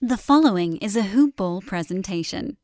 The following is a Hoop Ball presentation.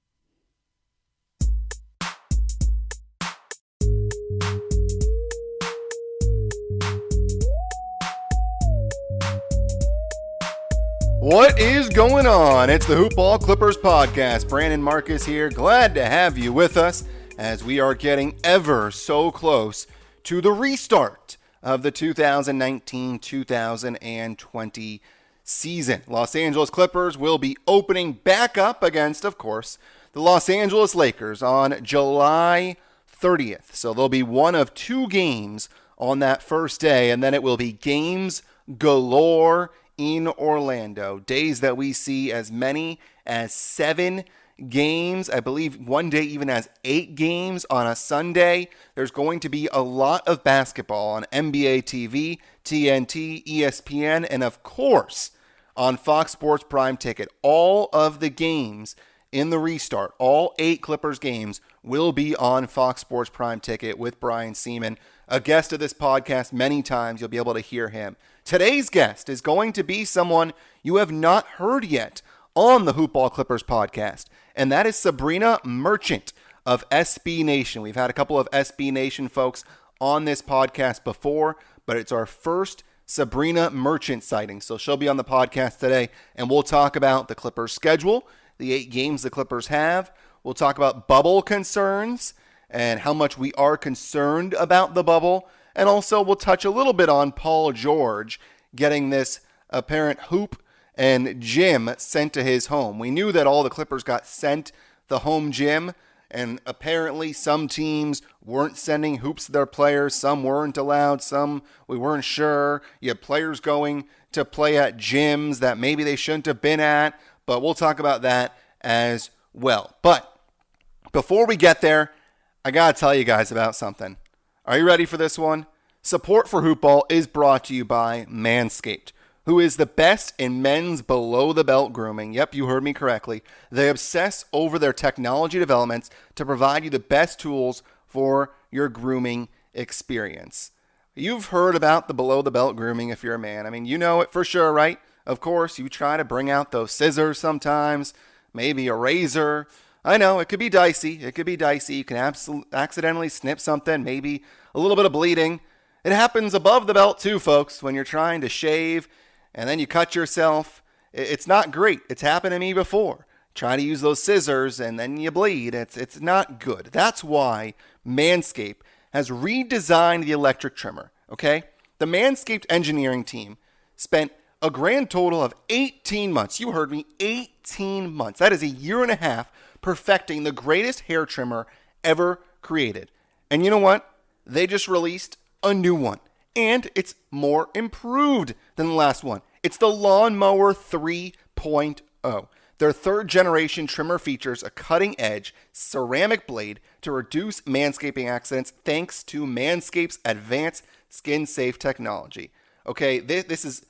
What is going on? It's the Hoop Ball Clippers podcast. Brandon Marcus here. Glad to have you with us as we are getting ever so close to the restart of the 2019-2020 season. Los Angeles Clippers will be opening back up against, of course, the Los Angeles Lakers on July 30th. So there'll be one of two games on that first day, and then it will be games galore in Orlando. Days that we see as many as 7 games. I believe one day even has 8 games on a Sunday. There's going to be a lot of basketball on NBA TV, TNT, ESPN, and of course on Fox Sports Prime Ticket. All of the games in the restart, all 8 Clippers games, will be on Fox Sports Prime Ticket with Brian Seaman, a guest of this podcast many times. You'll be able to hear him. Today's guest is going to be someone you have not heard yet on the Hoop Ball Clippers podcast, and that is Sabrina Merchant of SB Nation. We've had a couple of SB Nation folks on this podcast before, but it's our first Sabrina Merchant sighting. So she'll be on the podcast today, and we'll talk about the Clippers schedule, the 8 games the Clippers have. We'll talk about bubble concerns and how much we are concerned about the bubble. And also we'll touch a little bit on Paul George getting this apparent hoop and gym sent to his home. We knew that all the Clippers got sent the home gym, and apparently some teams weren't sending hoops to their players. Some weren't allowed. Some we weren't sure. You had players going to play at gyms that maybe they shouldn't have been at. But we'll talk about that as well. But before we get there, I got to tell you guys about something. Are you ready for this one? Support for Hoop Ball is brought to you by Manscaped, who is the best in men's below-the-belt grooming. Yep, you heard me correctly. They obsess over their technology developments to provide you the best tools for your grooming experience. You've heard about the below-the-belt grooming if you're a man. I mean, you know it for sure, right? Of course, you try to bring out those scissors sometimes, maybe a razor. I know, it could be dicey. You can accidentally snip something, maybe a little bit of bleeding. It happens above the belt too, folks, when you're trying to shave and then you cut yourself. It's not great. It's happened to me before. Try to use those scissors and then you bleed. It's not good. That's why Manscaped has redesigned the electric trimmer, okay? The Manscaped engineering team spent a grand total of 18 months. You heard me, 18 months. That is a year and a half perfecting the greatest hair trimmer ever created. And you know what? They just released a new one, and it's more improved than the last one. It's the Lawnmower 3.0. Their third generation trimmer features a cutting edge ceramic blade to reduce manscaping accidents thanks to Manscaped's advanced skin safe technology. Okay, this is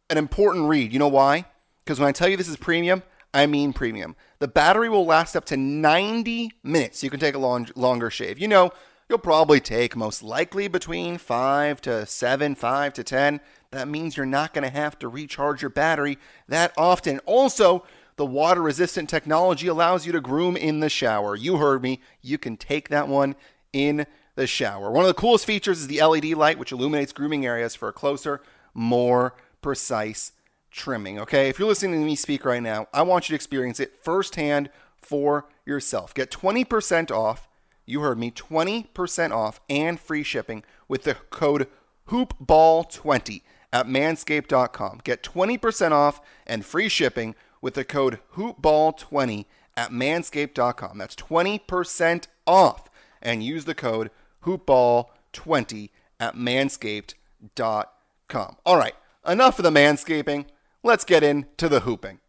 an important read. You know why? Because when I tell you this is premium, I mean premium. The battery will last up to 90 minutes. You can take a longer shave. You know, you'll probably take most likely between 5 to 7, 5 to 10. That means you're not going to have to recharge your battery that often. Also, the water-resistant technology allows you to groom in the shower. You heard me. You can take that one in the shower. One of the coolest features is the LED light, which illuminates grooming areas for a closer, more precise trimming. Okay, if you're listening to me speak right now, I want you to experience it firsthand for yourself. Get 20% off. You heard me, 20% off and free shipping with the code HoopBall20 at manscaped.com. Get 20% off and free shipping with the code HoopBall20 at manscaped.com. That's 20% off and use the code HoopBall20 at manscaped.com. All right, enough of the manscaping. Let's get into the hooping.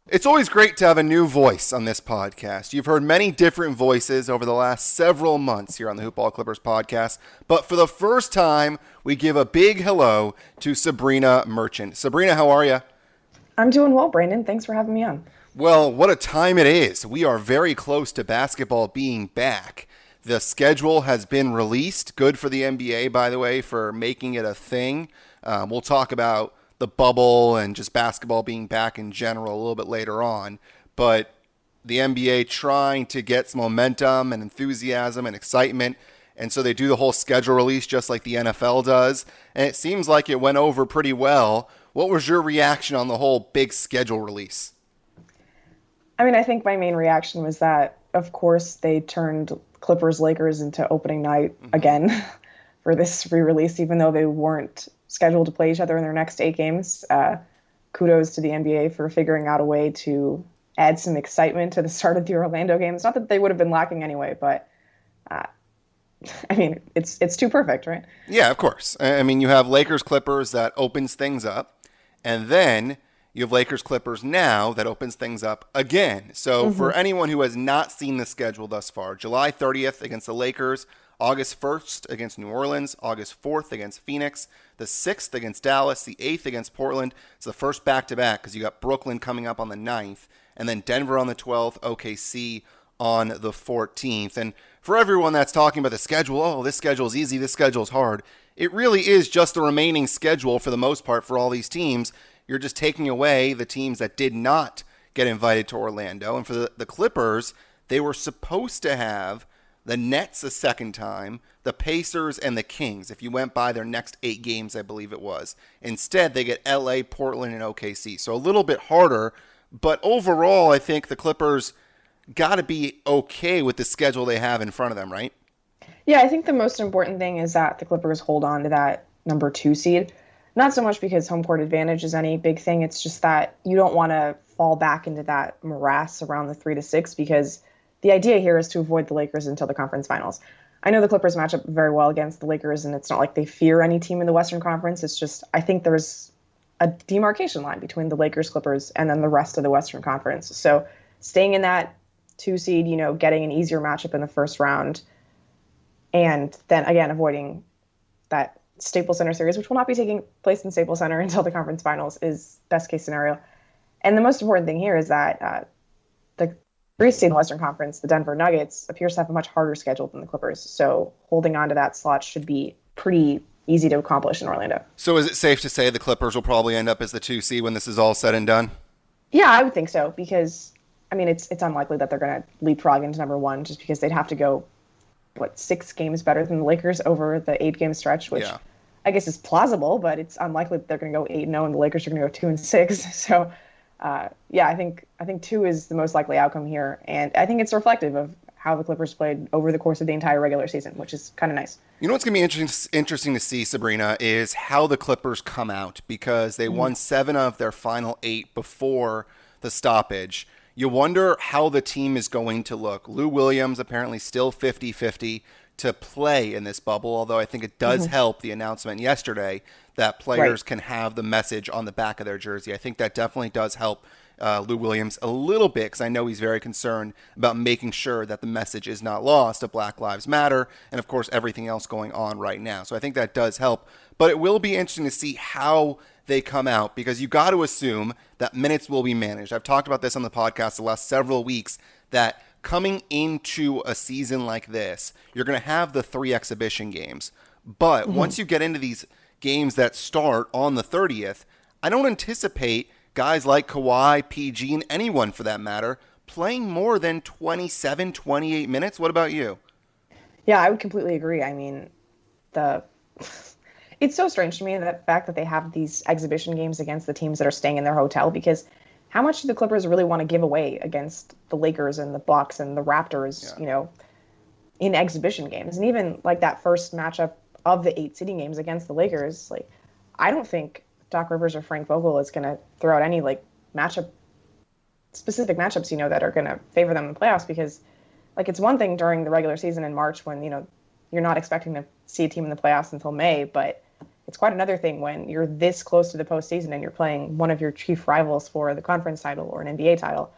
It's always great to have a new voice on this podcast. You've heard many different voices over the last several months here on the Hoop Ball Clippers podcast, but for the first time, we give a big hello to Sabrina Merchant. Sabrina, how are you? I'm doing well, Brandon. Thanks for having me on. Well, what a time it is. We are very close to basketball being back. The schedule has been released. Good for the NBA, by the way, for making it a thing. We'll talk about the bubble and just basketball being back in general a little bit later on. But the NBA trying to get some momentum and enthusiasm and excitement. And so they do the whole schedule release just like the NFL does. And it seems like it went over pretty well. What was your reaction on the whole big schedule release? I mean, I think my main reaction was that, of course, they turned Clippers Lakers into opening night again for this re-release, even though they weren't scheduled to play each other in their next 8 games. Kudos to the NBA for figuring out a way to add some excitement to the start of the Orlando games. Not that they would have been lacking anyway, but I mean, it's too perfect, right? Yeah, of course. I mean, you have Lakers Clippers that opens things up, and then you have Lakers Clippers now that opens things up again. So for anyone who has not seen the schedule thus far, July 30th against the Lakers, August 1st against New Orleans, August 4th against Phoenix, the 6th against Dallas, the 8th against Portland. It's the first back-to-back because you got Brooklyn coming up on the 9th, and then Denver on the 12th, OKC on the 14th. And for everyone that's talking about the schedule, oh, this schedule is easy, this schedule is hard, it really is just the remaining schedule for the most part for all these teams. You're just taking away the teams that did not get invited to Orlando. And for the Clippers, they were supposed to have the Nets a second time, the Pacers, and the Kings, if you went by their next 8 games, I believe it was. Instead, they get LA, Portland, and OKC. So a little bit harder, but overall, I think the Clippers got to be okay with the schedule they have in front of them, right? Yeah, I think the most important thing is that the Clippers hold on to that number 2 seed. Not so much because home court advantage is any big thing. It's just that you don't want to fall back into that morass around the 3 to 6 because the idea here is to avoid the Lakers until the conference finals. I know the Clippers match up very well against the Lakers, and it's not like they fear any team in the Western Conference. It's just I think there's a demarcation line between the Lakers, Clippers, and then the rest of the Western Conference. So staying in that 2 seed, getting an easier matchup in the first round, and then again avoiding that Staples Center series, which will not be taking place in Staples Center until the conference finals, is best case scenario. And the most important thing here is that the 3 seed in the Western Conference, the Denver Nuggets, appears to have a much harder schedule than the Clippers. So holding on to that slot should be pretty easy to accomplish in Orlando. So is it safe to say the Clippers will probably end up as the 2 seed when this is all said and done? Yeah, I would think so because, I mean, it's unlikely that they're going to leapfrog into number 1 just because they'd have to go, 6 games better than the Lakers over the 8-game stretch, which I guess is plausible, but it's unlikely that they're going to go 8-0 and the Lakers are going to go 2-6. So, I think 2 is the most likely outcome here, and I think it's reflective of how the Clippers played over the course of the entire regular season, which is kind of nice. You know what's going to be interesting to see, Sabrina, is how the Clippers come out because they won 7 of their final 8 before the stoppage. You wonder how the team is going to look. Lou Williams apparently still 50-50 to play in this bubble, although I think it does help the announcement yesterday that players can have the message on the back of their jersey. I think that definitely does help Lou Williams a little bit because I know he's very concerned about making sure that the message is not lost of Black Lives Matter and, of course, everything else going on right now. So I think that does help. But it will be interesting to see how they come out because you got to assume that minutes will be managed. I've talked about this on the podcast the last several weeks that coming into a season like this, you're going to have the 3 exhibition games. But once you get into these games that start on the 30th, I don't anticipate guys like Kawhi, PG, and anyone for that matter playing more than 27, 28 minutes. What about you? Yeah, I would completely agree. I mean, it's so strange to me the fact that they have these exhibition games against the teams that are staying in their hotel because how much do the Clippers really want to give away against the Lakers and the Bucks and the Raptors, in exhibition games? And even like that first matchup of the 8 seeding games against the Lakers, like I don't think Doc Rivers or Frank Vogel is going to throw out any specific matchups, that are going to favor them in the playoffs because it's one thing during the regular season in March when, you're not expecting to see a team in the playoffs until May, but it's quite another thing when you're this close to the postseason and you're playing one of your chief rivals for the conference title or an NBA title.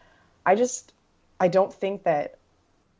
I don't think that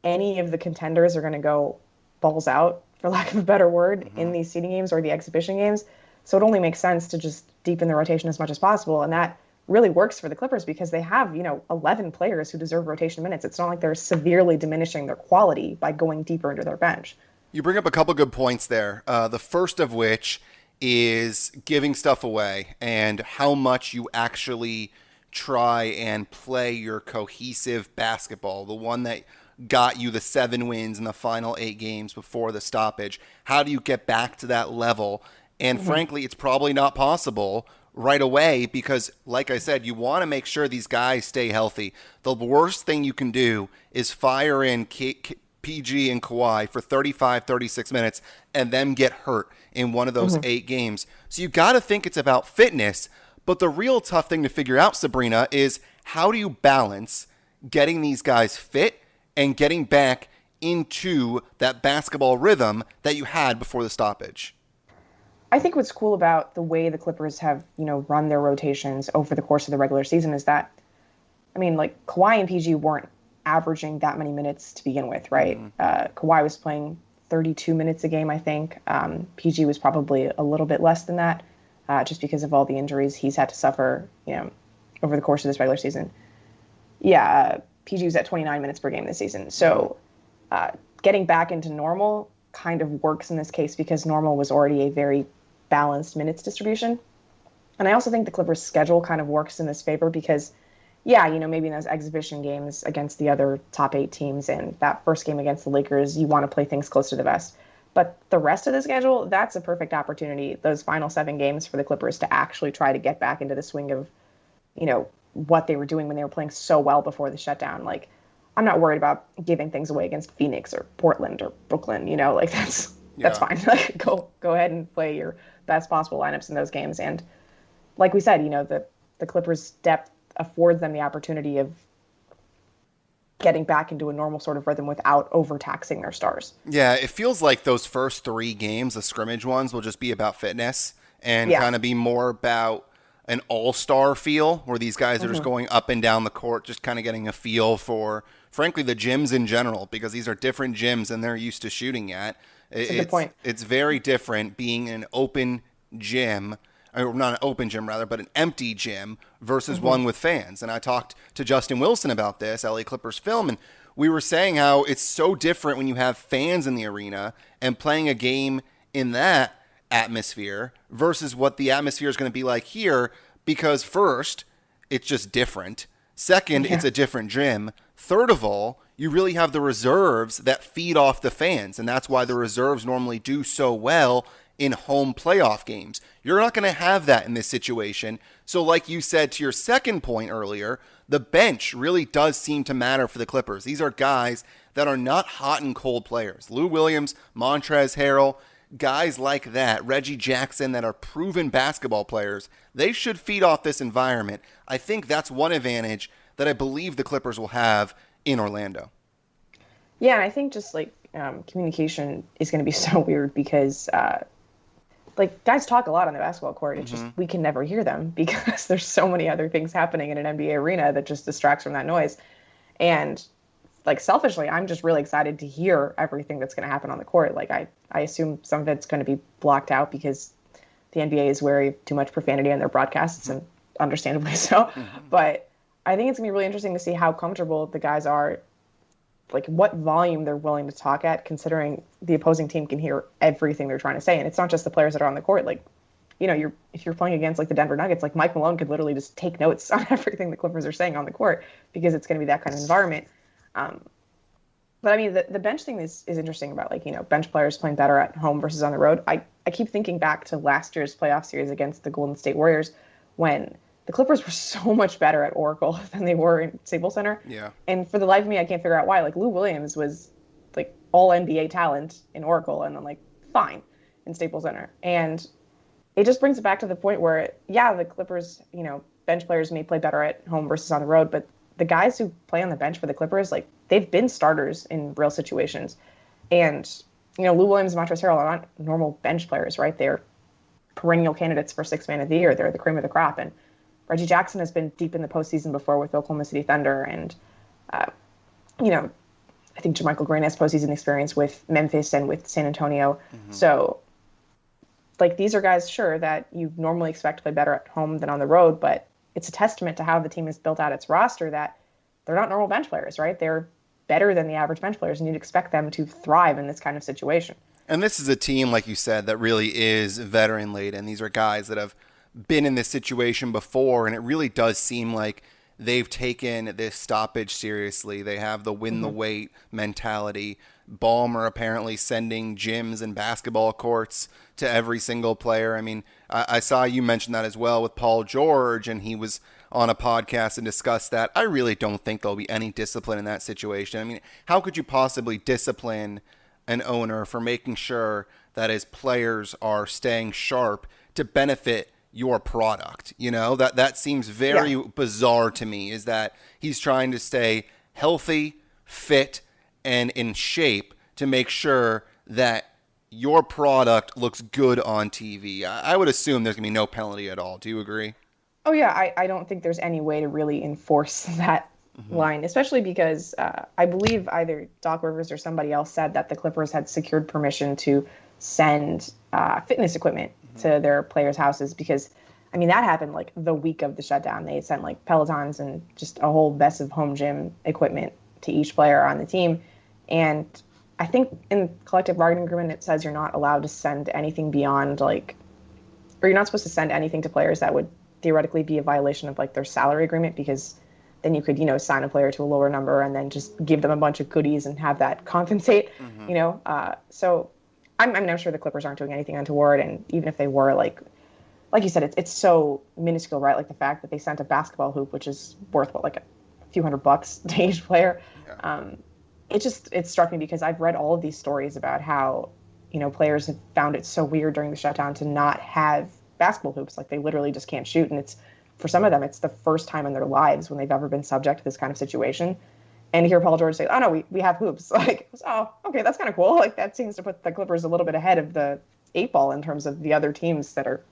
any of the contenders are going to go balls out, for lack of a better word, in these seeding games or the exhibition games. So it only makes sense to just deepen the rotation as much as possible. And that really works for the Clippers because they have, 11 players who deserve rotation minutes. It's not like they're severely diminishing their quality by going deeper into their bench. You bring up a couple good points there. The first of which is giving stuff away and how much you actually try and play your cohesive basketball, the one that got you the 7 wins in the final 8 games before the stoppage. How do you get back to that level? And frankly, it's probably not possible right away because, like I said, you want to make sure these guys stay healthy. The worst thing you can do is fire in PG and Kawhi for 35, 36 minutes and them get hurt in one of those 8 games. So you got to think it's about fitness. But the real tough thing to figure out, Sabrina, is how do you balance getting these guys fit and getting back into that basketball rhythm that you had before the stoppage? I think what's cool about the way the Clippers have, run their rotations over the course of the regular season is that, like Kawhi and PG weren't averaging that many minutes to begin with, right? Kawhi was playing 32 minutes a game, I think. PG was probably a little bit less than that, just because of all the injuries he's had to suffer, over the course of this regular season. PG was at 29 minutes per game this season. So getting back into normal kind of works in this case because normal was already a very balanced minutes distribution. And I also think the Clippers' schedule kind of works in this favor because, maybe in those exhibition games against the other top 8 teams and that first game against the Lakers, you want to play things close to the vest. But the rest of the schedule, that's a perfect opportunity, those final 7 games for the Clippers to actually try to get back into the swing of, what they were doing when they were playing so well before the shutdown. Like, I'm not worried about giving things away against Phoenix or Portland or Brooklyn, that's fine. Like, go ahead and play your best possible lineups in those games. And like we said, the Clippers' depth affords them the opportunity of getting back into a normal sort of rhythm without overtaxing their stars. Yeah, it feels like those first 3 games, the scrimmage ones, will just be about fitness and kind of be more about an all-star feel where these guys are just going up and down the court, just kind of getting a feel for, frankly, the gyms in general, because these are different gyms than they're used to shooting at. That's a good point. It's very different being in an open gym, or not an open gym rather, but an empty gym versus one with fans. And I talked to Justin Wilson about this, LA Clippers film, and we were saying how it's so different when you have fans in the arena and playing a game in that atmosphere versus what the atmosphere is going to be like here, because first, it's just different. Second, it's a different gym. Third of all, you really have the reserves that feed off the fans, and that's why the reserves normally do so well in home playoff games. You're not going to have that in this situation. So like you said to your second point earlier, the bench really does seem to matter for the Clippers. These are guys that are not hot and cold players. Lou Williams, Montrezl Harrell, guys like that, Reggie Jackson, that are proven basketball players, they should feed off this environment. I think that's one advantage that I believe the Clippers will have in Orlando. Yeah, and I think just communication is going to be so weird because guys talk a lot on the basketball court. It's just we can never hear them because there's so many other things happening in an NBA arena that just distracts from that noise. And selfishly, I'm just really excited to hear everything that's going to happen on the court. I assume some of it's going to be blocked out because the NBA is wary of too much profanity on their broadcasts, and understandably so. But I think it's going to be really interesting to see how comfortable the guys are, what volume they're willing to talk at, considering the opposing team can hear everything they're trying to say. And it's not just the players that are on the court. If you're playing against the Denver Nuggets, Mike Malone could literally just take notes on everything the Clippers are saying on the court because it's going to be that kind of environment. But the bench thing is interesting about bench players playing better at home versus on the road. I keep thinking back to last year's playoff series against the Golden State Warriors when the Clippers were so much better at Oracle than they were in Staples Center. Yeah. And for the life of me, I can't figure out why. Lou Williams was all NBA talent in Oracle and then fine in Staples Center. And it just brings it back to the point where, the Clippers, bench players may play better at home versus on the road, but the guys who play on the bench for the Clippers, they've been starters in real situations. And, Lou Williams and Montrezl Harrell are not normal bench players, right? They're perennial candidates for Sixth Man of the Year. They're the cream of the crop. And Reggie Jackson has been deep in the postseason before with Oklahoma City Thunder. And, I think JaMychal Green has postseason experience with Memphis and with San Antonio. So, these are guys, sure, that you normally expect to play better at home than on the road, but it's a testament to how the team has built out its roster that they're not normal bench players, right? They're better than the average bench players, and you'd expect them to thrive in this kind of situation. And this is a team, like you said, that really is veteran laden. These are guys that have been in this situation before, and it really does seem like they've taken this stoppage seriously. They have the win the weight mentality. Ballmer apparently sending gyms and basketball courts to every single player. I mean, I saw you mention that as well with Paul George, and he was on a podcast and discussed that. I really don't think there'll be any discipline in that situation. I mean, how could you possibly discipline an owner for making sure that his players are staying sharp to benefit your product? You know, that seems very bizarre to me, is that he's trying to stay healthy, fit, and in shape to make sure that your product looks good on TV. I would assume there's going to be no penalty at all. Do you agree? Oh, yeah. I don't think there's any way to really enforce that line, especially because I believe either Doc Rivers or somebody else said that the Clippers had secured permission to send fitness equipment to their players' houses because, I mean, that happened like the week of the shutdown. They sent like Pelotons and just a whole mess of home gym equipment to each player on the team. And I think in collective bargaining agreement, it says you're not allowed to send anything beyond or you're not supposed to send anything to players that would theoretically be a violation of like their salary agreement, because then you could, sign a player to a lower number and then just give them a bunch of goodies and have that compensate, So I'm sure the Clippers aren't doing anything untoward. And even if they were, like you said, it's so minuscule, right? Like the fact that they sent a basketball hoop, which is worth like a few $100 to each player. Yeah. It struck me because I've read all of these stories about how, players have found it so weird during the shutdown to not have basketball hoops. Like they literally just can't shoot. And for some of them, it's the first time in their lives when they've ever been subject to this kind of situation. And to hear Paul George say, oh, no, we have hoops. Like, oh, okay, that's kind of cool. Like that seems to put the Clippers a little bit ahead of the 8-ball in terms of the other teams that are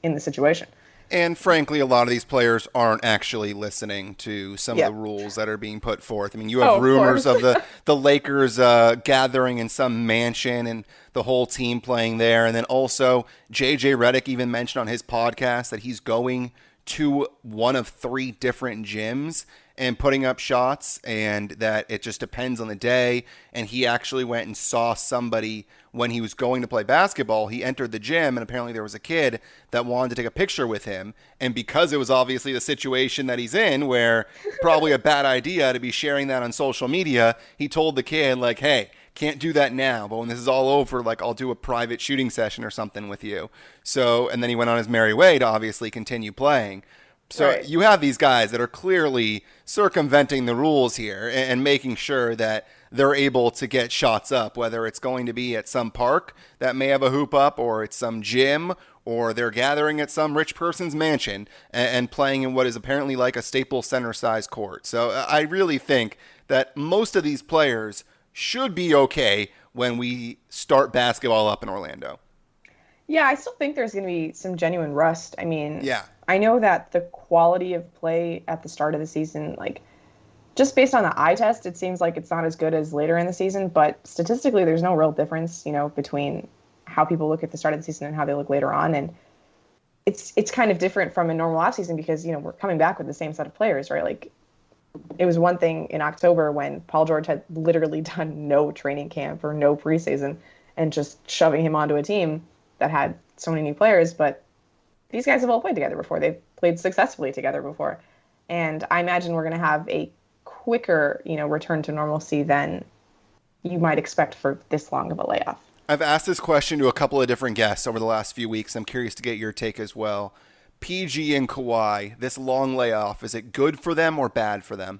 in the situation. And frankly, a lot of these players aren't actually listening to some of the rules that are being put forth. I mean, you have rumors of the Lakers gathering in some mansion and the whole team playing there. And then also JJ Redick even mentioned on his podcast that he's going to one of 3 different gyms and putting up shots, and that it just depends on the day. And he actually went and saw somebody when he was going to play basketball. He entered the gym, and apparently there was a kid that wanted to take a picture with him. And because it was obviously the situation that he's in, where probably a bad idea to be sharing that on social media, he told the kid, like, hey, can't do that now, but when this is all over, like, I'll do a private shooting session or something with you. So, and then he went on his merry way to obviously continue playing. So you have these guys that are clearly circumventing the rules here and making sure that they're able to get shots up, whether it's going to be at some park that may have a hoop up, or it's some gym, or they're gathering at some rich person's mansion and playing in what is apparently like a Staples Center size court. So I really think that most of these players should be okay when we start basketball up in Orlando. Yeah, I still think there's going to be some genuine rust. I mean, yeah. I know that the quality of play at the start of the season, like just based on the eye test, it seems like it's not as good as later in the season. But statistically, there's no real difference, between how people look at the start of the season and how they look later on. And it's kind of different from a normal offseason because, we're coming back with the same set of players, right? Like it was one thing in October when Paul George had literally done no training camp or no preseason and just shoving him onto a team that had so many new players. But these guys have all played together before. They've played successfully together before. And I imagine we're going to have a quicker, return to normalcy than you might expect for this long of a layoff. I've asked this question to a couple of different guests over the last few weeks. I'm curious to get your take as well. PG and Kawhi, this long layoff, is it good for them or bad for them?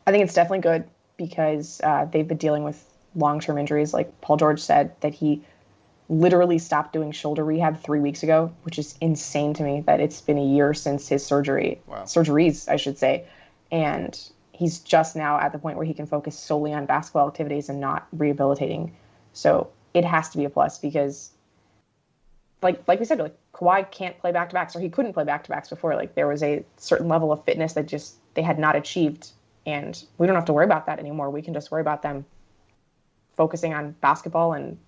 I think it's definitely good because they've been dealing with long-term injuries. Like Paul George said that he literally stopped doing shoulder rehab 3 weeks ago, which is insane to me that it's been a year since his surgeries, I should say. And he's just now at the point where he can focus solely on basketball activities and not rehabilitating. So it has to be a plus because like we said, like Kawhi can't play back-to-backs, or he couldn't play back-to-backs before. Like there was a certain level of fitness that just they had not achieved. And we don't have to worry about that anymore. We can just worry about them focusing on basketball and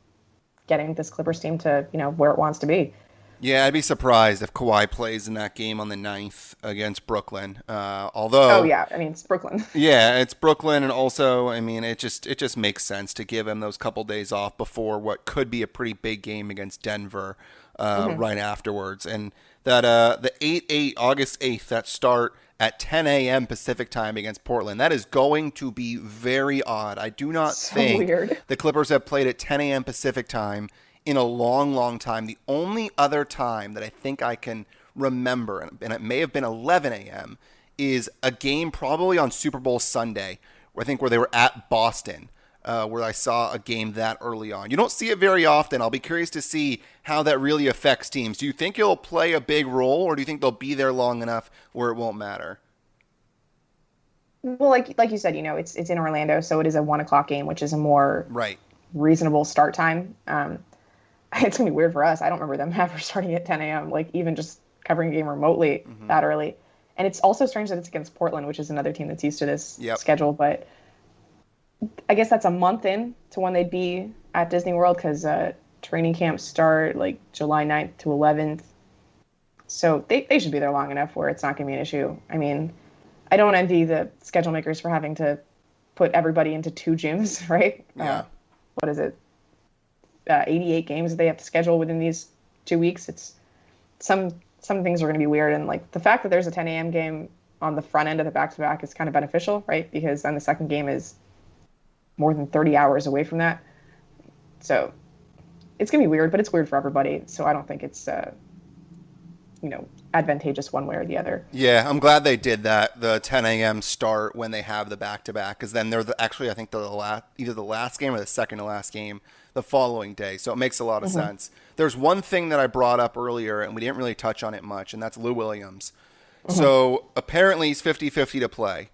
getting this Clippers team to, where it wants to be. Yeah, I'd be surprised if Kawhi plays in that game on the 9th against Brooklyn. Oh Although, yeah, I mean it's Brooklyn. yeah, it's Brooklyn, and also, I mean, it just makes sense to give him those couple days off before what could be a pretty big game against Denver hmm right afterwards. And that the 8-8 August 8th, that start at 10 a.m. Pacific time against Portland, that is going to be very odd. I do not So think weird. the Clippers have played at 10 a.m. Pacific time in a long, long time. The only other time that I think I can remember, and it may have been 11 a.m., is a game probably on Super Bowl Sunday, where they were at Boston, where I saw a game that early on. You don't see it very often. I'll be curious to see how that really affects teams. Do you think it'll play a big role, or do you think they'll be there long enough where it won't matter? Well, like you said, it's in Orlando, so it is a 1 o'clock game, which is a more Right. reasonable start time. It's gonna be weird for us. I don't remember them ever starting at 10 a.m. Like even just covering a game remotely that early. And it's also strange that it's against Portland, which is another team that's used to this Yep. schedule. But I guess that's a month in to when they'd be at Disney World because training camps start like July 9th to 11th. So they should be there long enough where it's not going to be an issue. I mean, I don't envy the schedule makers for having to put everybody into two gyms, right? Yeah. What is it? 88 games that they have to schedule within these 2 weeks. It's some things are going to be weird, and like the fact that there's a 10 a.m. game on the front end of the back-to-back is kind of beneficial, right? Because then the second game is more than 30 hours away from that. So it's going to be weird, but it's weird for everybody. So I don't think it's advantageous one way or the other. Yeah, I'm glad they did that. The 10 a.m. start when they have the back-to-back, because then actually I think they're either the last game or the second to last game the following day. So it makes a lot of sense. There's one thing that I brought up earlier, and we didn't really touch on it much, and that's Lou Williams. So apparently he's 50-50 to play.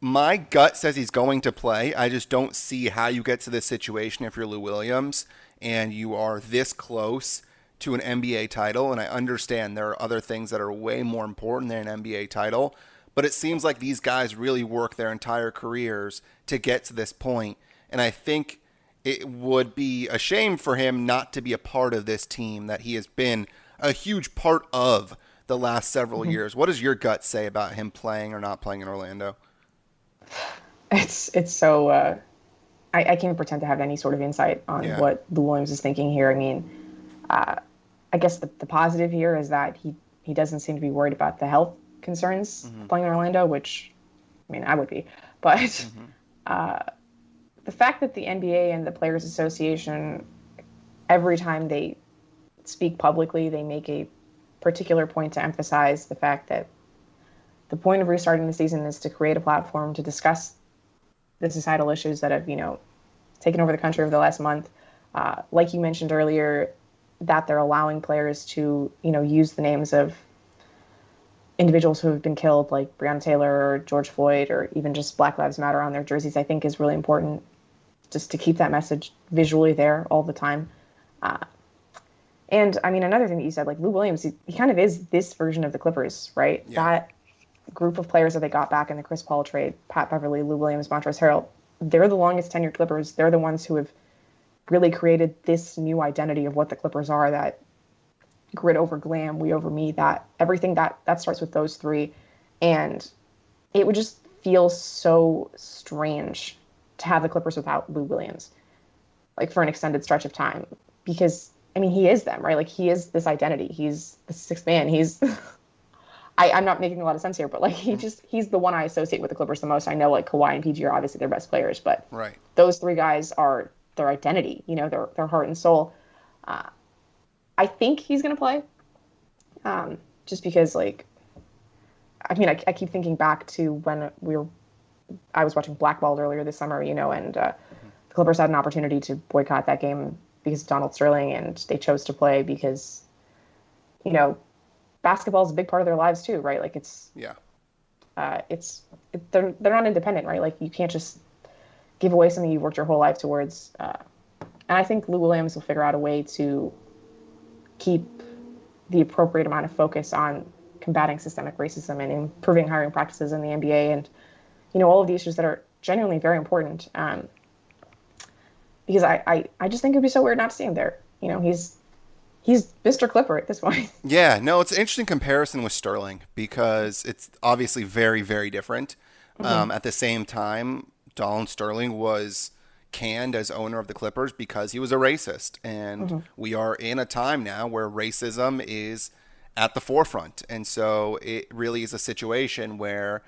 My gut says he's going to play. I just don't see how you get to this situation if you're Lou Williams and you are this close to an NBA title. And I understand there are other things that are way more important than an NBA title. But it seems like these guys really work their entire careers to get to this point. And I think it would be a shame for him not to be a part of this team that he has been a huge part of the last several years. What does your gut say about him playing or not playing in Orlando? It's so I can't pretend to have any sort of insight on what Lou Williams is thinking here. I mean, I guess the positive here is that he doesn't seem to be worried about the health concerns playing in Orlando, which I mean I would be, but the fact that the NBA and the Players Association every time they speak publicly, they make a particular point to emphasize the fact that the point of restarting the season is to create a platform to discuss the societal issues that have, taken over the country over the last month. Like you mentioned earlier, that they're allowing players to, use the names of individuals who have been killed, like Breonna Taylor or George Floyd, or even just Black Lives Matter on their jerseys, I think is really important just to keep that message visually there all the time. And I mean, another thing that you said, like Lou Williams, he kind of is this version of the Clippers, right? Yeah. That group of players that they got back in the Chris Paul trade, Pat Beverly, Lou Williams, Montrezl Harrell, they're the longest tenured Clippers. They're the ones who have really created this new identity of what the Clippers are, that grit over glam, we over me, that everything that starts with those three. And it would just feel so strange to have the Clippers without Lou Williams, like for an extended stretch of time, because I mean, he is them, right? Like he is this identity. He's the sixth man. He's I'm not making a lot of sense here, but like he's the one I associate with the Clippers the most. I know like Kawhi and PG are obviously their best players, but Right. those three guys are their identity, their heart and soul. I think he's going to play just because like, I mean, I keep thinking back to when I was watching Blackballed earlier this summer, and the Clippers had an opportunity to boycott that game because of Donald Sterling, and they chose to play because, basketball is a big part of their lives too, right? Like they're not independent, right? Like you can't just give away something you've worked your whole life towards. And I think Lou Williams will figure out a way to keep the appropriate amount of focus on combating systemic racism and improving hiring practices in the NBA, and all of the issues that are genuinely very important. Because I just think it'd be so weird not to see him there. he's Mr. Clipper at this point. Yeah, no, it's an interesting comparison with Sterling because it's obviously very, very different. Hmm. At the same time, Donald Sterling was canned as owner of the Clippers because he was a racist. And Hmm. we are in a time now where racism is at the forefront. And so it really is a situation where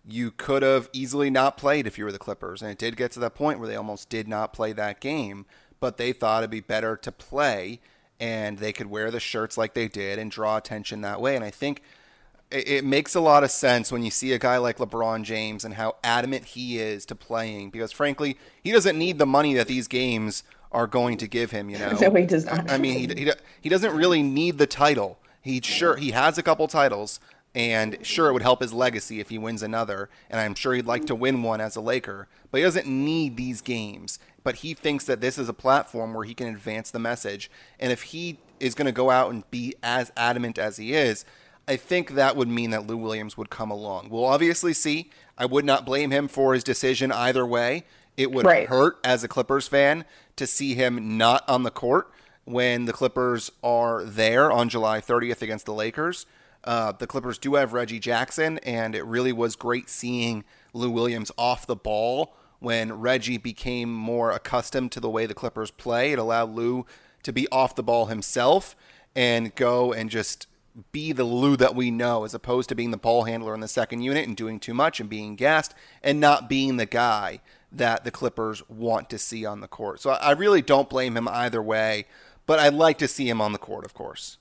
you could have easily not played if you were the Clippers. And it did get to that point where they almost did not play that game, but they thought it'd be better to play and they could wear the shirts like they did and draw attention that way. And I think it makes a lot of sense when you see a guy like LeBron James and how adamant he is to playing because, frankly, he doesn't need the money that these games are going to give him. No, he does not. I mean, he doesn't really need the title. He has a couple titles, and sure, it would help his legacy if he wins another, and I'm sure he'd like to win one as a Laker, but he doesn't need these games. But he thinks that this is a platform where he can advance the message, and if he is going to go out and be as adamant as he is, I think that would mean that Lou Williams would come along. We'll obviously see. I would not blame him for his decision either way. It would Right. hurt as a Clippers fan to see him not on the court when the Clippers are there on July 30th against the Lakers. The Clippers do have Reggie Jackson, and it really was great seeing Lou Williams off the ball when Reggie became more accustomed to the way the Clippers play. It allowed Lou to be off the ball himself and go and just be the Lou that we know, as opposed to being the ball handler in the second unit and doing too much and being gassed and not being the guy that the Clippers want to see on the court. So I really don't blame him either way, but I'd like to see him on the court, of course.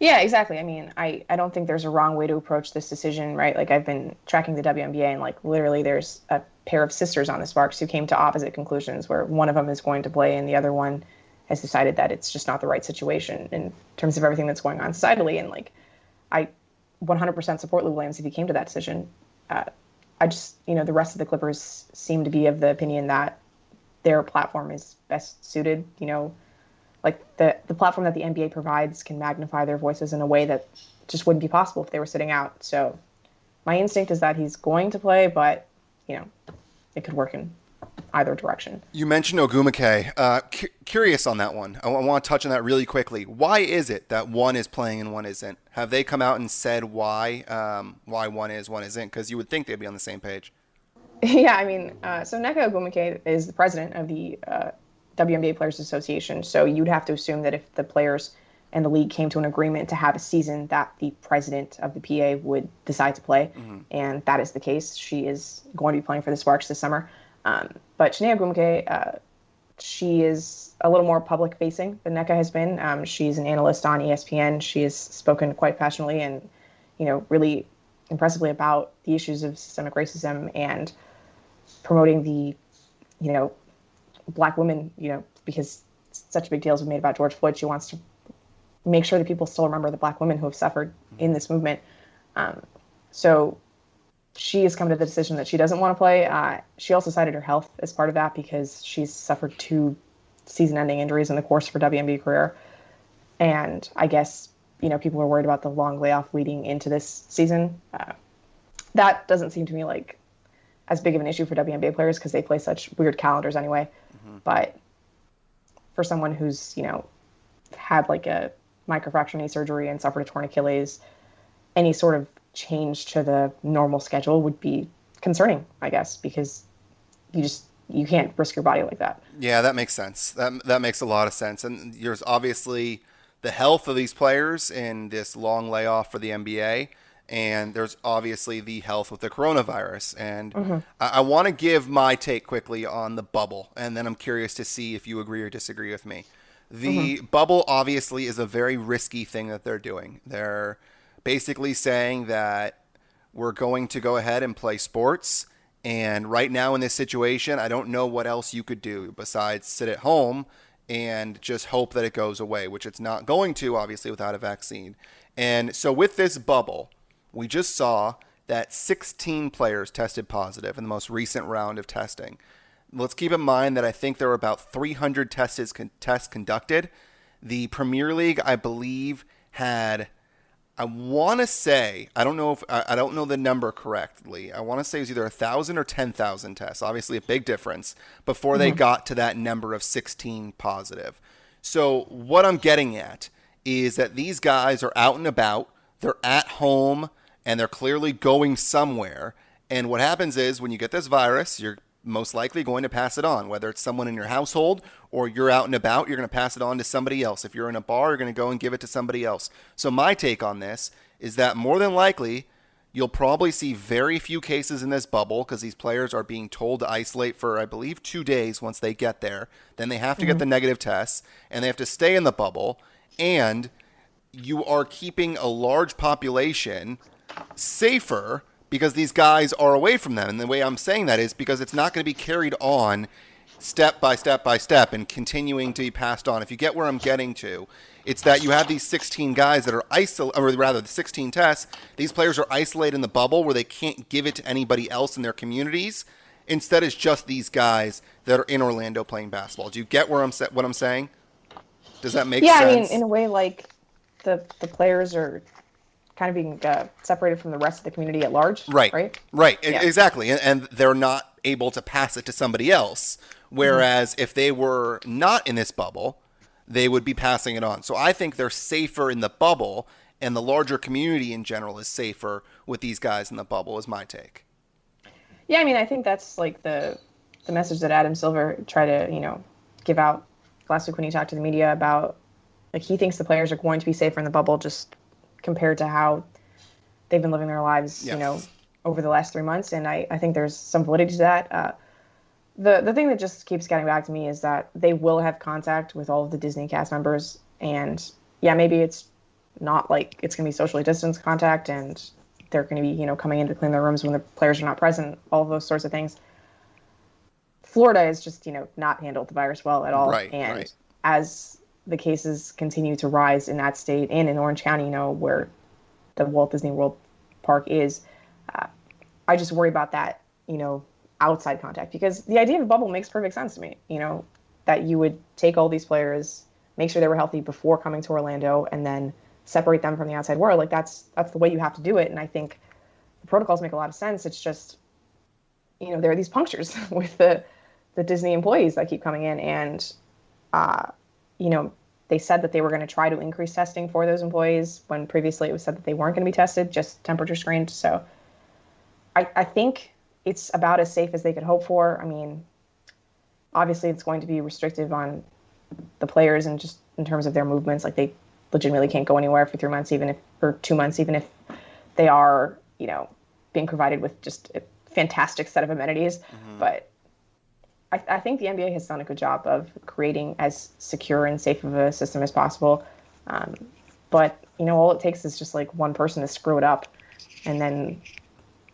Yeah, exactly. I mean, I don't think there's a wrong way to approach this decision, right? Like I've been tracking the WNBA and like literally there's a pair of sisters on the Sparks who came to opposite conclusions where one of them is going to play and the other one has decided that it's just not the right situation in terms of everything that's going on societally. And like, I 100% support Lou Williams if he came to that decision. I just, the rest of the Clippers seem to be of the opinion that their platform is best suited, like the platform that the NBA provides can magnify their voices in a way that just wouldn't be possible if they were sitting out. So my instinct is that he's going to play, but, it could work in either direction. You mentioned Ogumake. Curious on that one. I want to touch on that really quickly. Why is it that one is playing and one isn't? Have they come out and said why one is, one isn't? Because you would think they'd be on the same page. Yeah, I mean, so Nneka Ogumake is the president of the WNBA Players Association. So you'd have to assume that if the players and the league came to an agreement to have a season, that the president of the PA would decide to play. Mm-hmm. And that is the case. She is going to be playing for the Sparks this summer. But Chiney Ogumake, she is a little more public-facing than Nneka has been. She's an analyst on ESPN. She has spoken quite passionately and, really impressively about the issues of systemic racism and promoting the, Black women, because such a big deal has been made about George Floyd. She wants to make sure that people still remember the Black women who have suffered in this movement. So she has come to the decision that she doesn't want to play. She also cited her health as part of that because she's suffered 2 season-ending injuries in the course of her WNBA career. And I guess, people are worried about the long layoff leading into this season. That doesn't seem to me like as big of an issue for WNBA players because they play such weird calendars anyway. Mm-hmm. But for someone who's, had like a microfracture knee surgery and suffered a torn Achilles, any sort of change to the normal schedule would be concerning, I guess, because you can't risk your body like that. Yeah, that makes sense. That makes a lot of sense. And there's obviously the health of these players in this long layoff for the NBA. And there's obviously the health with the coronavirus. And mm-hmm. I want to give my take quickly on the bubble. And then I'm curious to see if you agree or disagree with me. The mm-hmm. bubble obviously is a very risky thing that they're doing. They're basically saying that we're going to go ahead and play sports. And right now in this situation, I don't know what else you could do besides sit at home and just hope that it goes away, which it's not going to, obviously, without a vaccine. And so with this bubble, we just saw that 16 players tested positive in the most recent round of testing. Let's keep in mind that I think there were about 300 tests conducted. The Premier League, I believe, had, I want to say, I don't know the number correctly. I want to say it was either 1,000 or 10,000 tests. Obviously a big difference before they got to that number of 16 positive. So what I'm getting at is that these guys are out and about, they're at home, and they're clearly going somewhere. And what happens is when you get this virus, you're most likely going to pass it on, whether it's someone in your household or you're out and about, you're going to pass it on to somebody else. If you're in a bar, you're going to go and give it to somebody else. So my take on this is that more than likely, you'll probably see very few cases in this bubble because these players are being told to isolate for, I believe, 2 days once they get there. Then they have to get the negative tests, and they have to stay in the bubble. And you are keeping a large population safer because these guys are away from them. And the way I'm saying that is because it's not going to be carried on step by step by step and continuing to be passed on. If you get where I'm getting to, it's that you have these 16 guys that are isolated, or rather the 16 tests. These players are isolated in the bubble where they can't give it to anybody else in their communities. Instead, it's just these guys that are in Orlando playing basketball. Do you get where what I'm saying? Does that make sense? Yeah, I mean, in a way, like the players are kind of being separated from the rest of the community at large. Right. Yeah. Exactly. And they're not able to pass it to somebody else. Whereas if they were not in this bubble, they would be passing it on. So I think they're safer in the bubble, and the larger community in general is safer with these guys in the bubble, is my take. Yeah, I mean, I think that's like the message that Adam Silver tried to, give out last week when he talked to the media about, like, he thinks the players are going to be safer in the bubble just compared to how they've been living their lives, over the last 3 months. And I think there's some validity to that. The thing that just keeps getting back to me is that they will have contact with all of the Disney cast members. And yeah, maybe it's not like it's going to be socially distanced contact and they're going to be, coming in to clean their rooms when the players are not present, all of those sorts of things. Florida is just, not handled the virus well at all. Right. As the cases continue to rise in that state and in Orange County, where the Walt Disney World Park is, I just worry about that, outside contact, because the idea of a bubble makes perfect sense to me, that you would take all these players, make sure they were healthy before coming to Orlando, and then separate them from the outside world. Like that's the way you have to do it. And I think the protocols make a lot of sense. It's just, there are these punctures with the Disney employees that keep coming in, and, they said that they were going to try to increase testing for those employees when previously it was said that they weren't going to be tested, just temperature screened. So I think it's about as safe as they could hope for. I mean, obviously it's going to be restrictive on the players and just in terms of their movements. Like they legitimately can't go anywhere for 3 months, or 2 months, even if they are, being provided with just a fantastic set of amenities. But I think the NBA has done a good job of creating as secure and safe of a system as possible. But, all it takes is just like one person to screw it up. And then,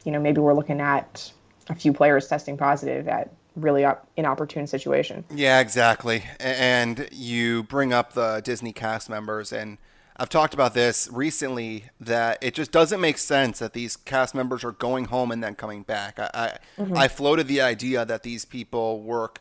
maybe we're looking at a few players testing positive at really inopportune situation. Yeah, exactly. And you bring up the Disney cast members, and I've talked about this recently, that it just doesn't make sense that these cast members are going home and then coming back. I floated the idea that these people work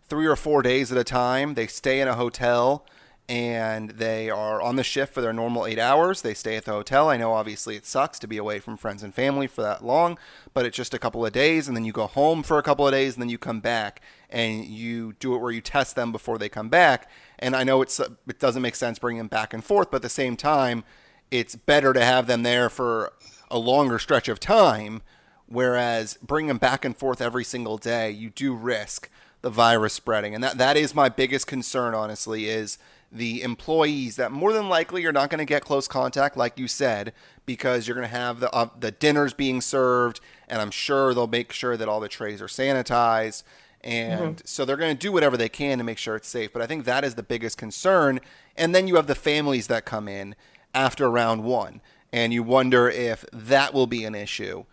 3 or 4 days at a time. They stay in a hotel and they are on the shift for their normal 8 hours. They stay at the hotel. I know obviously it sucks to be away from friends and family for that long, but it's just a couple of days, and then you go home for a couple of days, and then you come back and you do it where you test them before they come back. And I know it doesn't make sense bringing them back and forth, but at the same time, it's better to have them there for a longer stretch of time, whereas bringing them back and forth every single day, you do risk the virus spreading. And that is my biggest concern, honestly, is the employees that more than likely are not going to get close contact, like you said, because you're going to have the dinners being served, and I'm sure they'll make sure that all the trays are sanitized. And so they're going to do whatever they can to make sure it's safe. But I think that is the biggest concern. And then you have the families that come in after round one, and you wonder if that will be an issue.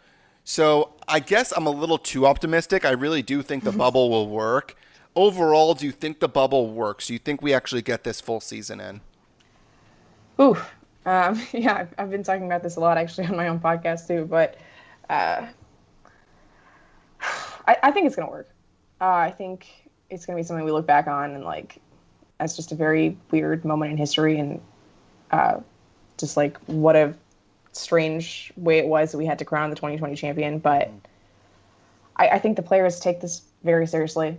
So I guess I'm a little too optimistic. I really do think the bubble will work. Overall, do you think the bubble works? Do you think we actually get this full season in? Yeah, I've been talking about this a lot actually on my own podcast too, but I think it's going to work. I think it's going to be something we look back on and like as just a very weird moment in history, and just like what a strange way it was that we had to crown the 2020 champion. But I think the players take this very seriously.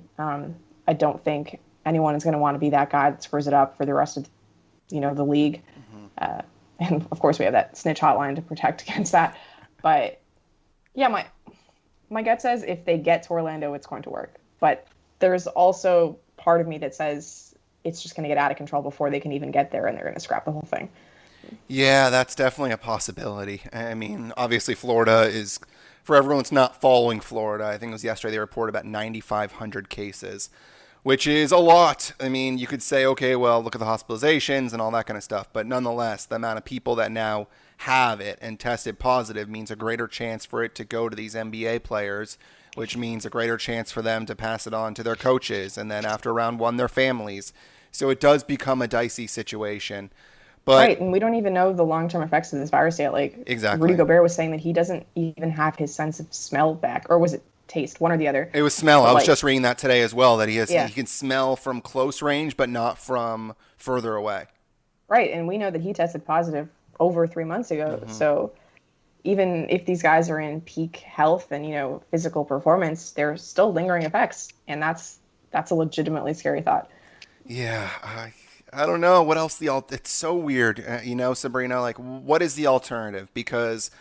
I don't think anyone is going to want to be that guy that spurs it up for the rest of, the league. And of course we have that snitch hotline to protect against that. But yeah, my gut says if they get to Orlando, it's going to work. But there's also part of me that says it's just going to get out of control before they can even get there, and they're going to scrap the whole thing. Yeah, that's definitely a possibility. I mean, obviously Florida is, for everyone that's not following Florida, I think it was yesterday they reported about 9,500 cases, which is a lot. I mean, you could say, okay, well, look at the hospitalizations and all that kind of stuff. But nonetheless, the amount of people that now have it and tested positive means a greater chance for it to go to these NBA players, which means a greater chance for them to pass it on to their coaches and then after round one, their families. So it does become a dicey situation. But Right, and we don't even know the long-term effects of this virus yet. Like, exactly. Rudy Gobert was saying that he doesn't even have his sense of smell back, or was it taste? One or the other. It was smell. But I was just reading that today as well, that he Yeah. can smell from close range, but not from further away. Right, and we know that he tested positive over 3 months ago. So even if these guys are in peak health and physical performance, there's still lingering effects, and that's a legitimately scary thought. Yeah, I don't know what else it's so weird, Sabrina, like what is the alternative? Because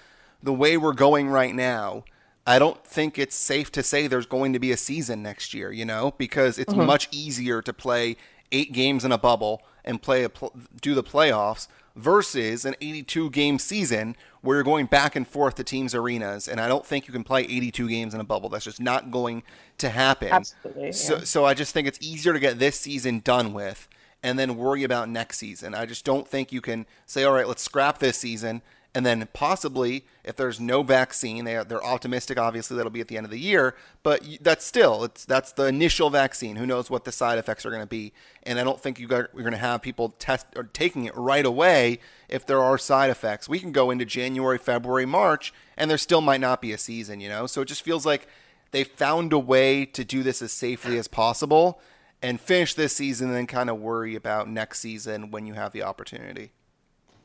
the way we're going right now, I don't think it's safe to say there's going to be a season next year, because it's much easier to play 8 games in a bubble and do the playoffs versus an 82 game season where you're going back and forth to teams' arenas. And I don't think you can play 82 games in a bubble. That's just not going to happen. Absolutely. So I just think it's easier to get this season done with and then worry about next season. I just don't think you can say, all right, let's scrap this season. And then possibly, if there's no vaccine, they're optimistic, obviously, that'll be at the end of the year. But that's the initial vaccine. Who knows what the side effects are going to be? And I don't think you're going to have people test or taking it right away if there are side effects. We can go into January, February, March, and there still might not be a season, So it just feels like they found a way to do this as safely as possible and finish this season and then kind of worry about next season when you have the opportunity.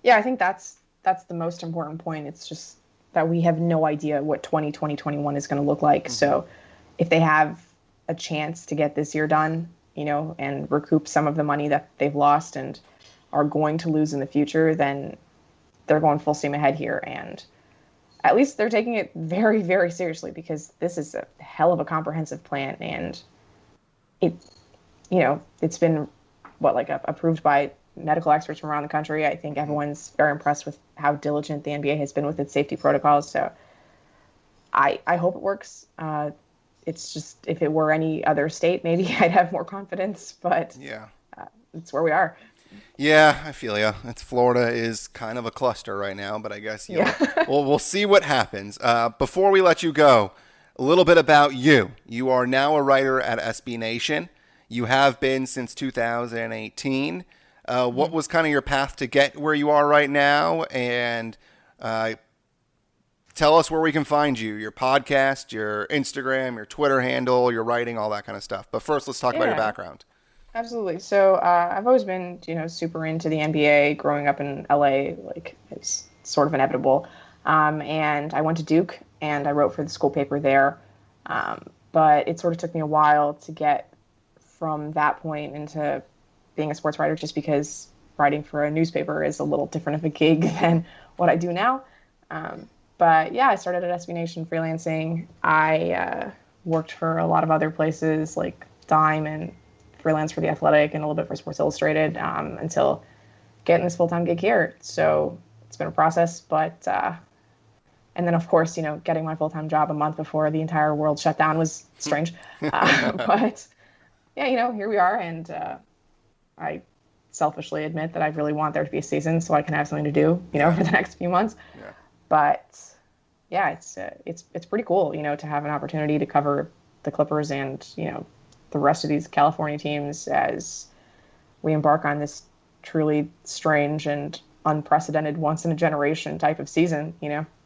Yeah, I think that's the most important point. It's just that we have no idea what 2021 is going to look like. So if they have a chance to get this year done, and recoup some of the money that they've lost and are going to lose in the future, then they're going full steam ahead here. And at least they're taking it very, very seriously, because this is a hell of a comprehensive plan. And it's been approved by medical experts from around the country. I think everyone's very impressed with how diligent the NBA has been with its safety protocols. So I hope it works. It's just, if it were any other state, maybe I'd have more confidence, but yeah, it's where we are. Yeah, I feel you. Florida is kind of a cluster right now, but I guess we'll see what happens. Before we let you go, a little bit about you. You are now a writer at SB Nation. You have been since 2018. What was kind of your path to get where you are right now? And tell us where we can find you, your podcast, your Instagram, your Twitter handle, your writing, all that kind of stuff. But first, let's talk about your background. Absolutely. So I've always been, super into the NBA. Growing up in LA, it's sort of inevitable. And I went to Duke, and I wrote for the school paper there. But it sort of took me a while to get from that point into being a sports writer, just because writing for a newspaper is a little different of a gig than what I do now. But yeah, I started at SB Nation freelancing. I worked for a lot of other places like Dime and freelance for The Athletic and a little bit for Sports Illustrated until getting this full-time gig here. So it's been a process, but and then of course, getting my full-time job a month before the entire world shut down was strange. But yeah, here we are, and I selfishly admit that I really want there to be a season so I can have something to do, for the next few months. Yeah. But yeah, it's pretty cool, to have an opportunity to cover the Clippers and, the rest of these California teams as we embark on this truly strange and unprecedented once in a generation type of season,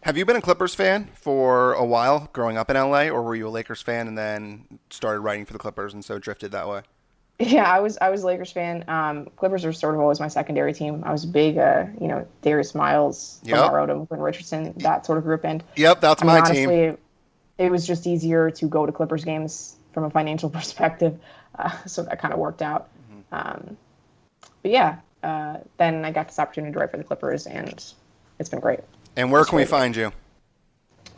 Have you been a Clippers fan for a while growing up in LA, or were you a Lakers fan and then started writing for the Clippers and so drifted that way? Yeah, I was a Lakers fan. Clippers are sort of always my secondary team. I was a big, Darius Miles, Lamar Odom, Quinn Richardson, that sort of group. And yep, that's my honestly, team. It was just easier to go to Clippers games from a financial perspective. So that kind of worked out. But yeah, then I got this opportunity to write for the Clippers, and it's been great. And where can we find you?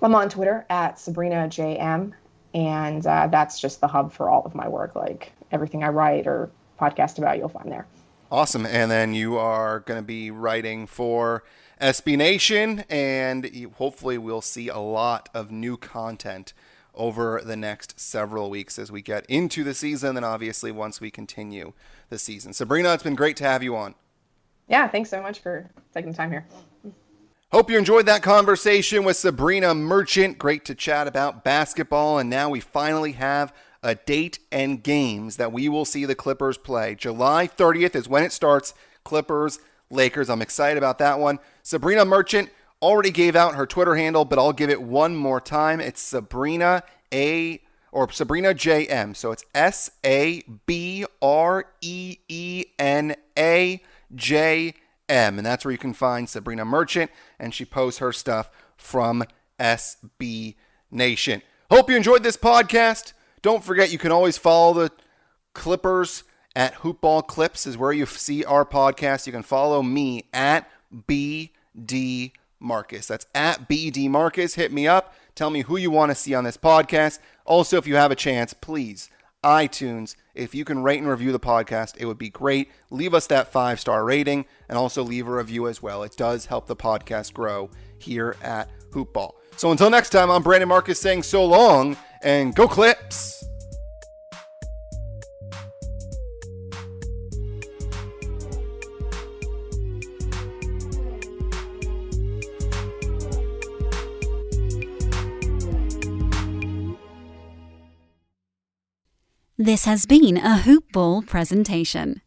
I'm on Twitter at SabrinaJM, and that's just the hub for all of my work. Like everything I write or podcast about, you'll find there. Awesome. And then you are going to be writing for SB Nation, and hopefully we'll see a lot of new content over the next several weeks as we get into the season, and obviously once we continue the season. Sabrina, it's been great to have you on. Yeah, thanks so much for taking the time here. Hope you enjoyed that conversation with Sabrina Merchant. Great to chat about basketball, and now we finally have a date and games that we will see the Clippers play. July 30th is when it starts. Clippers, Lakers. I'm excited about that one. Sabrina Merchant already gave out her Twitter handle, but I'll give it one more time. It's Sabrina Sabrina JM. So it's SabrenaJM. And that's where you can find Sabrina Merchant, and she posts her stuff from SB Nation. Hope you enjoyed this podcast. Don't forget, you can always follow the Clippers at Hoopball Clips is where you see our podcast. You can follow me at BD Marcus. That's at BD Marcus. Hit me up. Tell me who you want to see on this podcast. Also, if you have a chance, please, iTunes, if you can rate and review the podcast, it would be great. Leave us that 5-star rating and also leave a review as well. It does help the podcast grow here at Hoopball. So until next time, I'm Brandon Marcus saying so long and go Clips. This has been a Hoop Ball presentation.